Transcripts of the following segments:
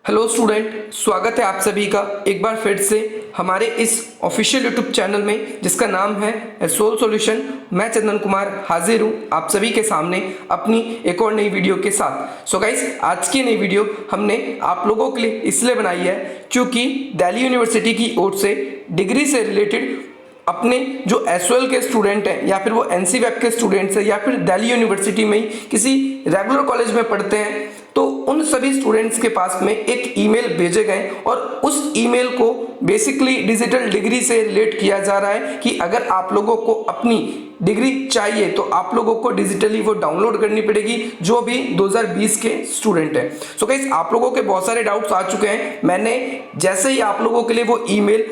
Hello student, स्वागत है आप सभी का एक बार फिर से हमारे इस ऑफिशियल यूट्यूब चैनल में जिसका नाम है सोल सॉल्यूशन। मैं चंदन कुमार हाजिर हूँ आप सभी के सामने अपनी एक और नई वीडियो के साथ। सो गाइस, आज की नई वीडियो हमने आप लोगों के लिए इसलिए बनाई है क्योंकि दिल्ली यूनिवर्सिटी की ओर से डिग्री से रिलेटेड अपने जो एसओएल के स्टूडेंट हैं या फिर वो एनसी वेब के स्टूडेंट्स हैं या फिर दिल्ली यूनिवर्सिटी में ही किसी रेगुलर कॉलेज में पढ़ते हैं, तो उन सभी स्टूडेंट्स के पास में एक ईमेल भेजे गए और उस ईमेल को बेसिकली डिजिटल डिग्री से रिलेट किया जा रहा है कि अगर आप लोगों को अपनी डिग्री चाहिए तो आप लोगों को डिजिटली वो डाउनलोड करनी पड़ेगी जो भी 2020 के स्टूडेंट हैं। सो गाइस, आप लोगों के बहुत सारे डाउट्स आ चुके हैं। मैंने जैसे ही आप लोगों के लिए वो ईमेल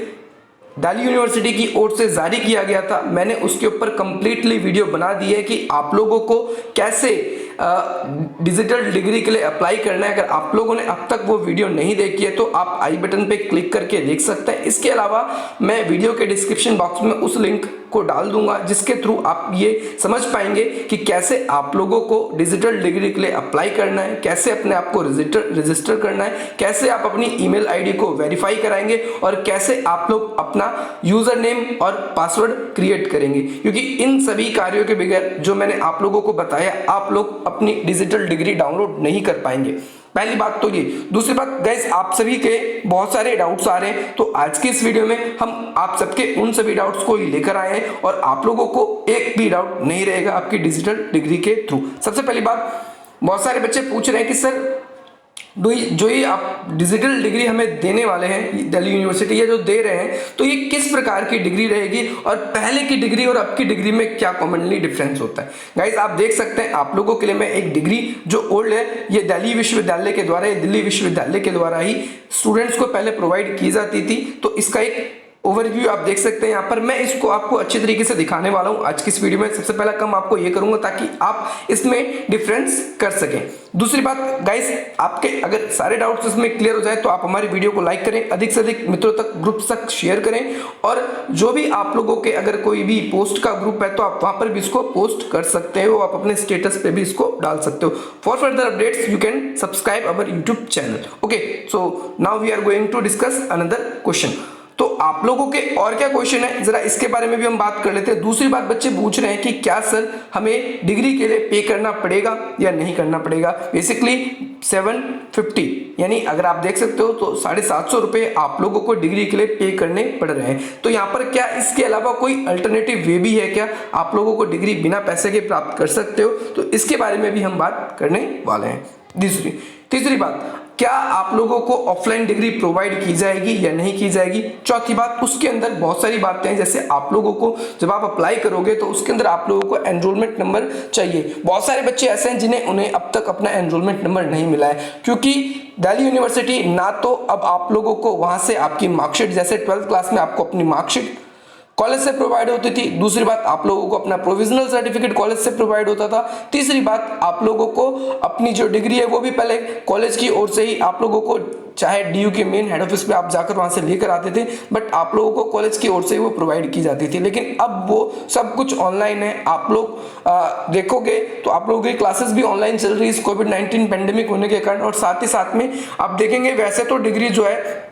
दिल्ली यूनिवर्सिटी की ओर से जारी किया गया था, मैंने उसके ऊपर कंप्लीटली वीडियो बना दी है कि आप लोगों को कैसे डिजिटल डिग्री के लिए अप्लाई करना है। अगर आप लोगों ने अब तक वो वीडियो नहीं देखी है तो आप आई बटन पे क्लिक करके देख सकते हैं। इसके अलावा मैं वीडियो के डिस्क्रिप्शन बॉक्स में उस लिंक को डाल दूंगा जिसके थ्रू आप ये समझ पाएंगे कि कैसे आप लोगों को डिजिटल डिग्री के लिए अप्लाई करना है, कैसे अपने आप को रजिस्टर करना है, कैसे आप अपनी ईमेल आईडी को वेरीफाई कराएंगे और कैसे आप लोग अपना यूजर नेम और पासवर्ड क्रिएट करेंगे। क्योंकि इन सभी कार्यों के बगैर जो मैंने आप लोगों को बताया, आप लोग अपनी डिजिटल डिग्री डाउनलोड नहीं कर पाएंगे। पहली बात तो ये। दूसरी बात गाइस, आप सभी के बहुत सारे डाउट्स आ रहे हैं, तो आज की इस वीडियो में हम आप सबके उन सभी डाउट्स को ही लेकर आए हैं और आप लोगों को एक भी डाउट नहीं रहेगा आपकी डिजिटल डिग्री के थ्रू। सबसे पहली बात, बहुत सारे बच्चे पूछ रहे हैं कि सर जो ये आप डिजिटल डिग्री हमें देने वाले हैं, दिल्ली यूनिवर्सिटी ये जो दे रहे हैं, तो ये किस प्रकार की डिग्री रहेगी और पहले की डिग्री और अब की डिग्री में क्या कॉमनली डिफरेंस होता है। गाइस, आप देख सकते हैं आप लोगों के लिए मैं एक डिग्री जो ओल्ड है, ये दिल्ली विश्वविद्यालय के द्वारा, ये दिल्ली विश्वविद्यालय के द्वारा ही स्टूडेंट्स को पहले प्रोवाइड की जाती थी, तो इसका एक ओवरव्यू आप देख सकते हैं यहाँ पर। मैं इसको आपको अच्छी तरीके से दिखाने वाला हूँ आज की इस वीडियो में। सबसे पहला काम आपको ये करूंगा ताकि आप इसमें डिफरेंस कर सकें। दूसरी बात गाइस, आपके अगर सारे डाउट्स इसमें क्लियर हो जाए तो आप हमारी वीडियो को लाइक करें, अधिक से अधिक मित्रों तक, ग्रुप तक शेयर करें और जो भी आप लोगों के अगर कोई भी पोस्ट का ग्रुप है तो आप वहां पर भी इसको पोस्ट कर सकते हो, आप अपने स्टेटस पे भी इसको डाल सकते हो। For further updates you can subscribe our YouTube channel. Okay, so now we are going to discuss another question. तो आप लोगों के और क्या क्वेश्चन है जरा इसके बारे में भी हम बात कर लेते हैं। दूसरी बात, बच्चे पूछ रहे हैं कि क्या सर हमें डिग्री के लिए पे करना पड़ेगा या नहीं करना पड़ेगा। बेसिकली 750 यानी अगर आप देख सकते हो तो 750 रुपए आप लोगों को डिग्री के लिए पे करने पड़ रहे हैं। तो यहाँ पर क्या इसके अलावा कोई अल्टरनेटिव वे भी है क्या, आप लोगों को डिग्री बिना पैसे के प्राप्त कर सकते हो, तो इसके बारे में भी हम बात करने वाले हैं। तीसरी बात, क्या आप लोगों को ऑफलाइन डिग्री प्रोवाइड की जाएगी या नहीं की जाएगी। चौथी बात, उसके अंदर बहुत सारी बातें हैं, जैसे आप लोगों को जब आप अप्लाई करोगे तो उसके अंदर आप लोगों को एनरोलमेंट नंबर चाहिए। बहुत सारे बच्चे ऐसे हैं जिन्हें उन्हें अब तक अपना एनरोलमेंट नंबर नहीं मिला है, क्योंकि दिल्ली यूनिवर्सिटी ना तो अब आप लोगों को वहां से आपकी मार्कशीट, जैसे 12th क्लास में आपको अपनी मार्कशीट कॉलेज से प्रोवाइड होती थी। दूसरी बात, आप लोगों को अपना प्रोविजनल सर्टिफिकेट कॉलेज से प्रोवाइड होता था। तीसरी बात, आप लोगों को अपनी जो डिग्री है वो भी पहले कॉलेज की ओर से ही आप लोगों को, चाहे डीयू के मेन हेड ऑफिस पे आप जाकर वहां से लेकर आते थे, बट आप लोगों को कॉलेज की ओर से ही वो प्रोवाइड की जाती थी। लेकिन अब वो सब कुछ ऑनलाइन है। आप लोग देखोगे तो आप लोगों की क्लासेस भी ऑनलाइन चल रही है इस कोविड-19 पेंडेमिक होने के कारण। और साथ ही साथ में आप देखेंगे वैसे तो डिग्री जो है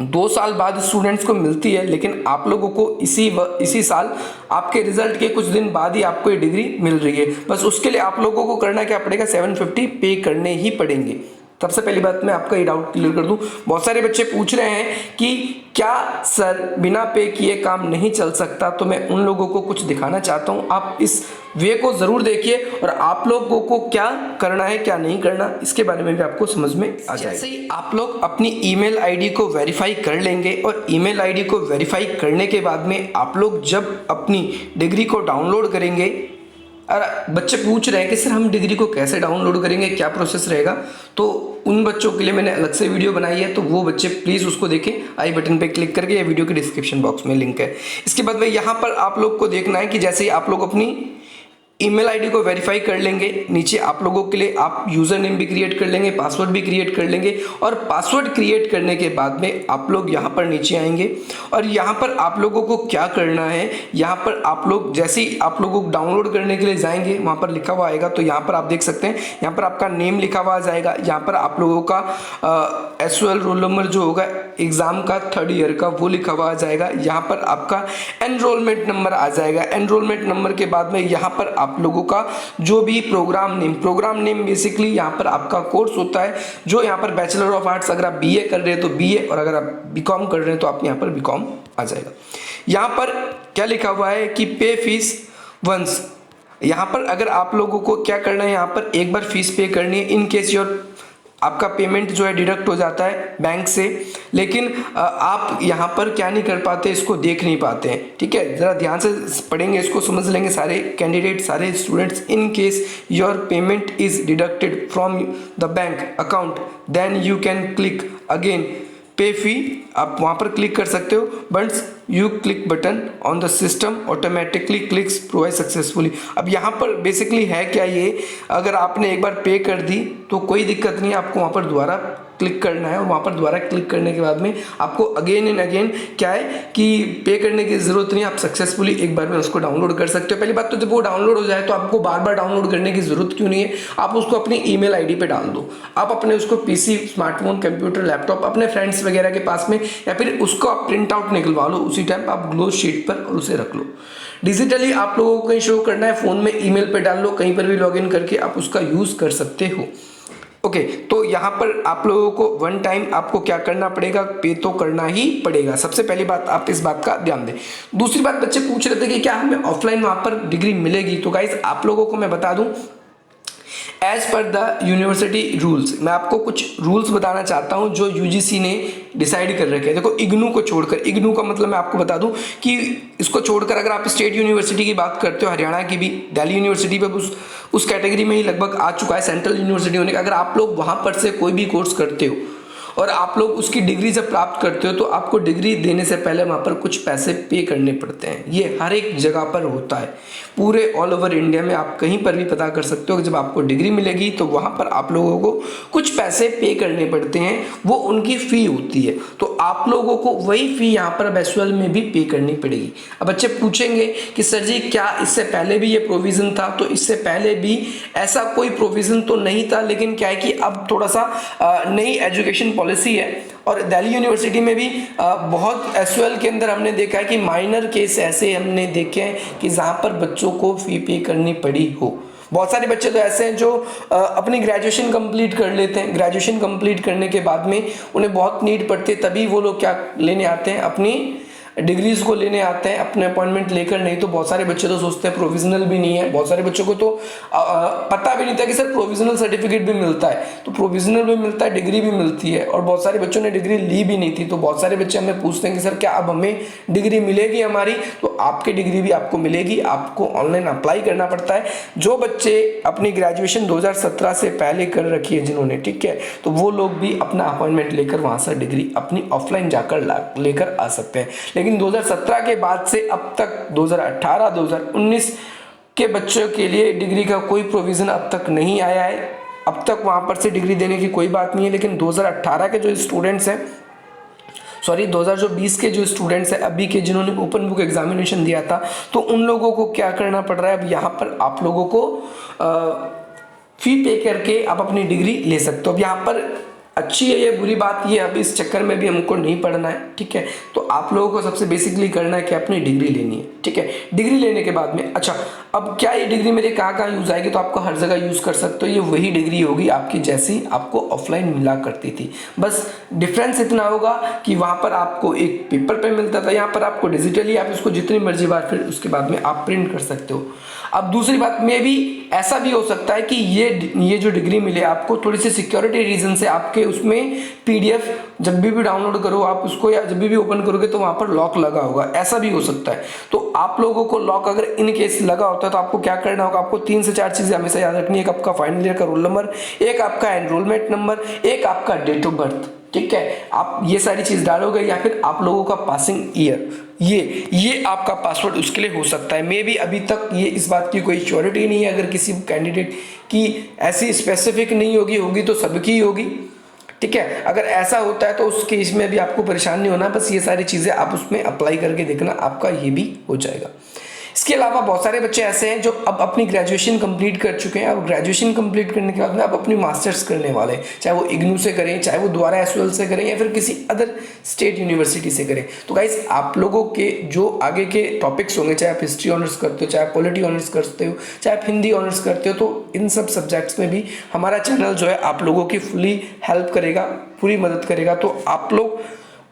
2 साल बाद स्टूडेंट्स को मिलती है, लेकिन आप लोगों को इसी साल आपके रिजल्ट के कुछ दिन बाद ही आपको ये डिग्री मिल रही है। बस उसके लिए आप लोगों को करना क्या पड़ेगा, 750 पे करने ही पड़ेंगे। सबसे पहली बात मैं आपका ये डाउट क्लियर कर दूं। बहुत सारे बच्चे पूछ रहे हैं कि क्या सर बिना पे किए काम नहीं चल सकता, तो मैं उन लोगों को कुछ दिखाना चाहता हूं। आप इस वे को जरूर देखिए और आप लोगों को क्या करना है क्या नहीं करना इसके बारे में भी आपको समझ में आ जाएगा। जैसे ही आप लोग अपनी ईमेल आईडी को वेरीफाई कर लेंगे और ईमेल आईडी को वेरीफाई करने के बाद में आप लोग जब अपनी डिग्री को डाउनलोड करेंगे, और बच्चे पूछ रहे हैं कि सर हम डिग्री को कैसे डाउनलोड करेंगे, क्या प्रोसेस रहेगा, तो उन बच्चों के लिए मैंने अलग से वीडियो बनाई है, तो वो बच्चे प्लीज़ उसको देखें। आई बटन पे क्लिक करके, या वीडियो के डिस्क्रिप्शन बॉक्स में लिंक है। इसके बाद भाई यहाँ पर आप लोग को देखना है कि जैसे ही आप लोग अपनी ईमेल आईडी को वेरीफाई कर लेंगे। नीचे आप लोगों के लिए आप यूज़र नेम भी क्रिएट कर लेंगे, पासवर्ड भी क्रिएट कर लेंगे, और पासवर्ड क्रिएट करने के बाद में आप लोग यहाँ पर नीचे आएंगे और यहाँ पर आप लोगों को क्या करना है, यहाँ पर आप लोग जैसे ही आप लोगों को डाउनलोड करने के लिए जाएंगे वहाँ पर लिखा हुआ आएगा, तो यहाँ पर आप देख सकते हैं यहाँ पर आपका नेम लिखा हुआ आ जाएगा, यहाँ पर आप लोगों का एसओएल रोल नंबर जो होगा एग्ज़ाम का 3rd ईयर का वो लिखा हुआ आ जाएगा, यहाँ पर आपका एनरोलमेंट नंबर आ जाएगा। एनरोलमेंट नंबर के बाद में यहाँ पर आप लोगों का जो भी प्रोग्राम नेम बेसिकली यहाँ पर आपका कोर्स होता है, जो यहाँ पर बैचलर ऑफ आर्ट्स अगर आप बीए कर रहे हैं तो बीए, और अगर आप बीकॉम कर रहे हैं तो आप यहाँ पर बीकॉम आ जाएगा। यहाँ पर क्या लिखा हुआ है कि पे फीस वंस, यहाँ पर अगर आप लोगों को क्या करना है, यहाँ पर एक बार फीस पे करनी है इन केस योर आपका पेमेंट जो है डिडक्ट हो जाता है बैंक से, लेकिन आप यहाँ पर क्या नहीं कर पाते, इसको देख नहीं पाते हैं। ठीक है, ज़रा ध्यान से पढ़ेंगे, इसको समझ लेंगे सारे कैंडिडेट, सारे students. In case your payment is deducted from the bank account then you can click again pay fee, आप वहाँ पर क्लिक कर सकते हो। But as you click button on the system automatically clicks provide successfully. अब यहाँ पर बेसिकली है क्या, ये अगर आपने एक बार पे कर दी तो कोई दिक्कत नहीं है, आपको वहाँ पर दोबारा क्लिक करना है, और वहाँ पर दोबारा क्लिक करने के बाद में आपको अगेन एंड अगेन क्या है कि पे करने की ज़रूरत नहीं, आप सक्सेसफुली एक बार में उसको डाउनलोड कर सकते हो। पहली बात तो जब वो डाउनलोड हो जाए तो आपको बार बार डाउनलोड करने की ज़रूरत क्यों नहीं है, आप उसको अपनी ईमेल आईडी पे डाल दो, आप अपने उसको पीसी, स्मार्टफोन, कंप्यूटर, लैपटॉप अपने फ्रेंड्स वगैरह के पास में, या फिर उसको आप प्रिंट आउट निकलवा लो उसी टाइम आप ग्लोस शीट पर और उसे रख लो। डिजिटली आप लोगों को कहीं शो करना है, फ़ोन में ईमेल पे डाल लो, कहीं पर भी लॉगिन करके आप उसका यूज़ कर सकते हो। ओके, तो यहाँ पर आप लोगों को वन टाइम आपको क्या करना पड़ेगा, पे तो करना ही पड़ेगा। सबसे पहली बात आप इस बात का ध्यान दें। दूसरी बात, बच्चे पूछ रहे थे कि क्या हमें ऑफलाइन वहाँ पर डिग्री मिलेगी, तो गाइज आप लोगों को मैं बता दूँ as per the university rules, मैं आपको कुछ रूल्स बताना चाहता हूं जो यूजीसी ने डिसाइड कर रखे हैं। देखो इग्नू को छोड़कर, इग्नू का मतलब मैं आपको बता दूं कि इसको छोड़कर अगर आप स्टेट यूनिवर्सिटी की बात करते हो, हरियाणा की भी दिल्ली यूनिवर्सिटी पे उस कैटेगरी में ही लगभग आ चुका है सेंट्रल यूनिवर्सिटी होने का। अगर आप लोग वहां पर से कोई भी कोर्स करते हो और आप लोग उसकी डिग्री जब प्राप्त करते हो तो आपको डिग्री देने से पहले वहाँ पर कुछ पैसे पे करने पड़ते हैं। ये हर एक जगह पर होता है, पूरे ऑल ओवर इंडिया में आप कहीं पर भी पता कर सकते हो कि जब आपको डिग्री मिलेगी तो वहाँ पर आप लोगों को कुछ पैसे पे करने पड़ते हैं, वो उनकी फ़ी होती है। तो आप लोगों को वही फ़ी यहाँ पर एसओएल में भी पे करनी पड़ेगी। अब बच्चे पूछेंगे कि सर जी क्या इससे पहले भी ये प्रोविज़न था, तो इससे पहले भी ऐसा कोई प्रोविज़न तो नहीं था, लेकिन क्या है कि अब थोड़ा सा नई एजुकेशन पॉलिसी है, और दिल्ली यूनिवर्सिटी में भी बहुत एसओएल के अंदर हमने देखा है कि माइनर केस ऐसे हमने देखे हैं कि जहाँ पर बच्चों को फ़ी पे करनी पड़ी हो। बहुत सारे बच्चे तो ऐसे हैं जो अपनी ग्रेजुएशन कंप्लीट कर लेते हैं, ग्रेजुएशन कंप्लीट करने के बाद में उन्हें बहुत नीड पड़ती है, तभी वो लोग क्या लेने आते हैं, अपनी डिग्रीज को लेने आते हैं अपने अपॉइंटमेंट लेकर। नहीं तो बहुत सारे बच्चे तो सोचते हैं प्रोविजनल भी नहीं है, बहुत सारे बच्चों को तो पता भी नहीं था कि सर प्रोविजनल सर्टिफिकेट भी मिलता है, तो प्रोविजनल भी मिलता है, डिग्री भी मिलती है, और बहुत सारे बच्चों ने डिग्री ली भी नहीं थी। तो बहुत सारे बच्चे हमें पूछते हैं कि सर क्या अब हमें डिग्री मिलेगी हमारी, तो आपकी डिग्री भी आपको मिलेगी, आपको ऑनलाइन अप्लाई करना पड़ता है। जो बच्चे अपनी ग्रेजुएशन 2017 से पहले कर रखी है जिन्होंने, ठीक है, तो वो लोग भी अपना अपॉइंटमेंट लेकर वहाँ से डिग्री अपनी ऑफलाइन जाकर लेकर आ सकते हैं। लेकिन 2017 के बाद से अब तक 2018, 2019 के बच्चों के लिए डिग्री का कोई प्रोविज़न अब तक नहीं आया है, अब तक वहाँ पर से डिग्री देने की कोई बात नहीं है। लेकिन 2018 के जो स्टूडेंट्स हैं, सॉरी 2020 के जो स्टूडेंट्स हैं अभी के, जिन्होंने ओपन बुक एग्जामिनेशन दिया था, तो उन लोगों को क्या करना पड़ रहा है, अब यहाँ पर आप लोगों को फी पे करके आप अपनी डिग्री ले सकते हो। अब यहाँ पर अच्छी है ये, बुरी बात ये, अब इस चक्कर में भी हमको नहीं पढ़ना है, ठीक है। तो आप लोगों को सबसे बेसिकली करना है कि अपनी डिग्री लेनी है, ठीक है। डिग्री लेने के बाद में अच्छा, अब क्या ये डिग्री मेरे कहाँ कहाँ यूज़ आएगी, तो आपको हर जगह यूज़ कर सकते हो। ये वही डिग्री होगी आपकी जैसी आपको ऑफलाइन मिला करती थी, बस डिफरेंस इतना होगा कि वहाँ पर आपको एक पेपर पे मिलता था, यहाँ पर आपको डिजिटली आप इसको जितनी मर्जी बार फिर उसके बाद में आप प्रिंट कर सकते हो। अब दूसरी बात में भी ऐसा भी हो सकता है कि ये जो डिग्री मिले आपको, थोड़ी सी सिक्योरिटी रीजन से आपके उसमें पीडीएफ जब भी डाउनलोड करो आप उसको, या जब भी ओपन करोगे तो वहाँ पर लॉक लगा होगा, ऐसा भी हो सकता है। तो आप लोगों को लॉक अगर इन केस लगा होता है तो आपको क्या करना होगा, आपको 3 से 4 चीज़ें हमेशा याद रखनी है। एक आपका फाइनल ईयर का रोल नंबर, एक आपका एनरोलमेंट नंबर, एक आपका डेट ऑफ बर्थ, ठीक है, आप ये सारी चीज़ डालोगे या फिर आप लोगों का पासिंग ईयर, ये आपका पासवर्ड उसके लिए हो सकता है। मे बी अभी तक ये इस बात की कोई श्योरिटी नहीं है, अगर किसी कैंडिडेट की ऐसी स्पेसिफिक नहीं होगी तो सबकी होगी, ठीक है। अगर ऐसा होता है तो उस केस में भी आपको परेशान नहीं होना, बस ये सारी चीज़ें आप उसमें अप्लाई करके देखना, आपका ये भी हो जाएगा। इसके अलावा बहुत सारे बच्चे ऐसे हैं जो अब अपनी ग्रेजुएशन कंप्लीट कर चुके हैं, अब ग्रेजुएशन कंप्लीट करने के बाद में अब अपनी मास्टर्स करने वाले हैं, चाहे वो इग्नू से करें, चाहे वो दोबारा एसयूएल से करें या फिर किसी अदर स्टेट यूनिवर्सिटी से करें। तो गाइस आप लोगों के जो आगे के टॉपिक्स होंगे, चाहे आप हिस्ट्री ऑनर्स करते हो, चाहे आप पॉलिटी ऑनर्स करते हो, चाहे आप हिंदी ऑनर्स करते हो, तो इन सब सब्जेक्ट्स में भी हमारा चैनल जो है आप लोगों की फुली हेल्प करेगा, पूरी मदद करेगा। तो आप लोग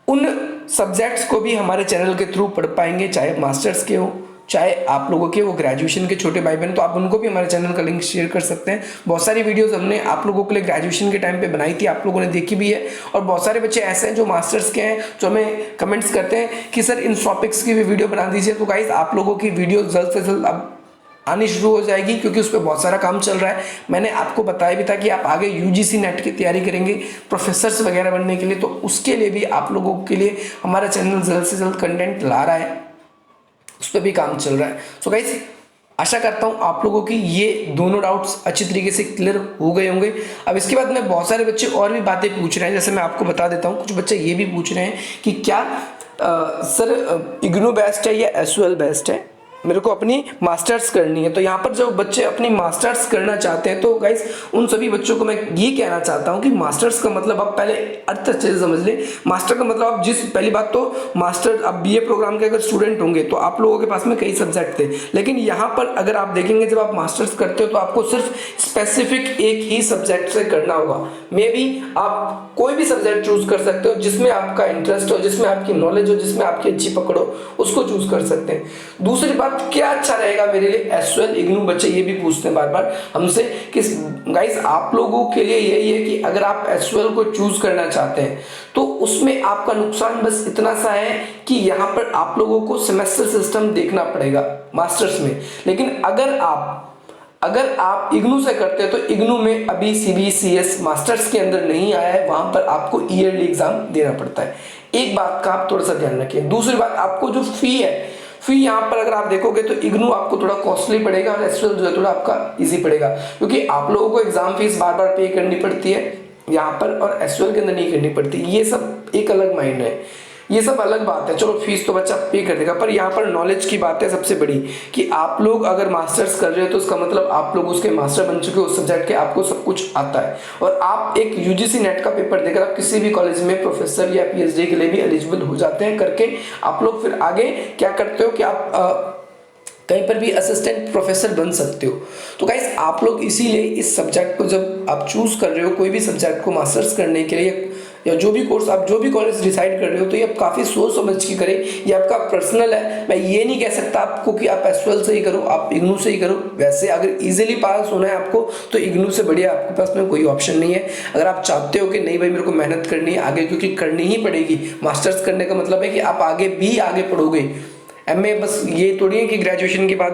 उन सब्जेक्ट्स को भी हमारे चैनल के थ्रू पढ़ पाएंगे, चाहे मास्टर्स के हो, चाहे आप लोगों के वो ग्रेजुएशन के छोटे भाई बहन, तो आप उनको भी हमारे चैनल का लिंक शेयर कर सकते हैं। बहुत सारी वीडियोस हमने आप लोगों के लिए ग्रेजुएशन के टाइम पे बनाई थी, आप लोगों ने देखी भी है। और बहुत सारे बच्चे ऐसे हैं जो मास्टर्स के हैं, जो हमें कमेंट्स करते हैं कि सर इन टॉपिक्स की भी वीडियो बना दीजिए। तो गाइस आप लोगों की वीडियो जल्द से जल्द अब आनी शुरू हो जाएगी, क्योंकि उस पर बहुत सारा काम चल रहा है। मैंने आपको बताया भी था कि आप आगे यूजीसी नेट की तैयारी करेंगे प्रोफेसर्स वगैरह बनने के लिए, तो उसके लिए भी आप लोगों के लिए हमारा चैनल जल्द से जल्द कंटेंट ला रहा है, उस पर भी काम चल रहा है। सो गाइस आशा करता हूँ आप लोगों की ये दोनों डाउट्स अच्छी तरीके से क्लियर हो गए होंगे। अब इसके बाद में बहुत सारे बच्चे और भी बातें पूछ रहे हैं, जैसे मैं आपको बता देता हूँ। कुछ बच्चे ये भी पूछ रहे हैं कि क्या सर इग्नू बेस्ट है या एसयूएल बेस्ट है, मेरे को अपनी मास्टर्स करनी है। तो यहाँ पर जो बच्चे अपनी मास्टर्स करना चाहते हैं, तो गाइस उन सभी बच्चों को मैं ये कहना चाहता हूँ कि मास्टर्स का मतलब आप पहले अर्थ अच्छे से समझ लें। मास्टर का मतलब आप पहली बात तो मास्टर आप बीए प्रोग्राम के अगर स्टूडेंट होंगे तो आप लोगों के पास में कई सब्जेक्ट थे, लेकिन यहाँ पर अगर आप देखेंगे जब आप मास्टर्स करते हो तो आपको सिर्फ स्पेसिफिक एक ही सब्जेक्ट से करना होगा। मे बी आप कोई भी सब्जेक्ट चूज कर सकते हो जिसमें आपका इंटरेस्ट हो, जिसमें आपकी नॉलेज हो, जिसमें आपकी अच्छी पकड़ हो, उसको चूज कर सकते हैं। दूसरी बात, क्या अच्छा रहेगा मेरे लिए, एसयूएल इग्नू बच्चे ये भी पूछते हैं बार बार हमसे कि गाइस आप लोगों के लिए यही है कि अगर आप एसयूएल को चूज करना चाहते हैं तो उसमें आपका नुकसान बस इतना सा है कि यहाँ पर आप लोगों को सेमेस्टर सिस्टम देखना पड़ेगा मास्टर्स में। लेकिन अगर आप इग्नू से करते हैं तो इग्नू में अभी सीबीसीएस मास्टर्स के अंदर नहीं आया है, वहां पर आपको ईयरली एग्जाम देना पड़ता है। एक बात का आप थोड़ा सा ध्यान रखिए। दूसरी बात, आपको जो फी है, फी यहाँ पर अगर आप देखोगे तो इग्नू आपको थोड़ा कॉस्टली पड़ेगा और एसयूएल जो है थोड़ा आपका इजी पड़ेगा, क्योंकि आप लोगों को एग्जाम फीस बार बार पे करनी पड़ती है यहाँ पर और एसयूएल के अंदर नहीं करनी पड़ती। ये सब एक अलग माइंड है, ये सब अलग बात है। चलो फीस तो बच्चा पे कर देगा, पर यहाँ पर नॉलेज की बात है सबसे बड़ी कि आप लोग अगर मास्टर्स कर रहे हो तो उसका मतलब आप लोग उसके मास्टर बन चुके हो उस सब्जेक्ट के, आपको सब कुछ आता है और आप एक यूजीसी नेट का पेपर देकर आप किसी भी कॉलेज में प्रोफेसर या पीएचडी के लिए भी एलिजिबल हो जाते हैं। करके आप लोग फिर आगे क्या करते हो कि आप कहीं पर भी असिस्टेंट प्रोफेसर बन सकते हो। तो गाइस आप लोग इसीलिए इस सब्जेक्ट को जब आप चूज कर रहे हो कोई भी सब्जेक्ट को मास्टर्स करने के लिए या जो भी कोर्स आप जो भी कॉलेज डिसाइड कर रहे हो, तो ये आप काफ़ी सोच समझ के करें। ये आपका पर्सनल है, मैं ये नहीं कह सकता आपको कि आप एसयूएल से ही करो, आप इग्नू से ही करो। वैसे अगर इजीली पास होना है आपको तो इग्नू से बढ़िया आपके पास में कोई ऑप्शन नहीं है। अगर आप चाहते हो कि नहीं भाई मेरे को मेहनत करनी है आगे, क्योंकि करनी ही पड़ेगी, मास्टर्स करने का मतलब है कि आप आगे पढ़ोगे। एमए बस ये थोड़ी है कि ग्रेजुएशन के बाद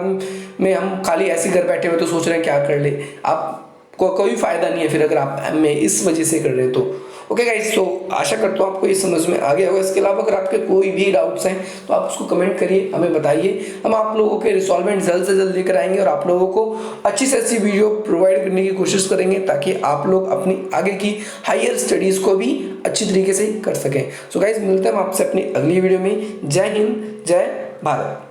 में हम खाली ऐसे घर बैठे हुए तो सोच रहे हैं क्या कर ले, आपको कोई फायदा नहीं है फिर अगर आप एमए इस वजह से कर रहे हो तो। ओके गाइस, तो आशा करता हूँ आपको ये समझ में आ गया होगा। इसके अलावा अगर आपके कोई भी डाउट्स हैं तो आप उसको कमेंट करिए, हमें बताइए, हम आप लोगों के रिसॉल्वमेंट जल्द से जल्द लेकर आएंगे और आप लोगों को अच्छी से अच्छी वीडियो प्रोवाइड करने की कोशिश करेंगे ताकि आप लोग अपनी आगे की हायर स्टडीज़ को भी अच्छी तरीके से कर सकें। सो गाइस मिलते हैं हम आपसे अपनी अगली वीडियो में। जय हिंद, जय भारत।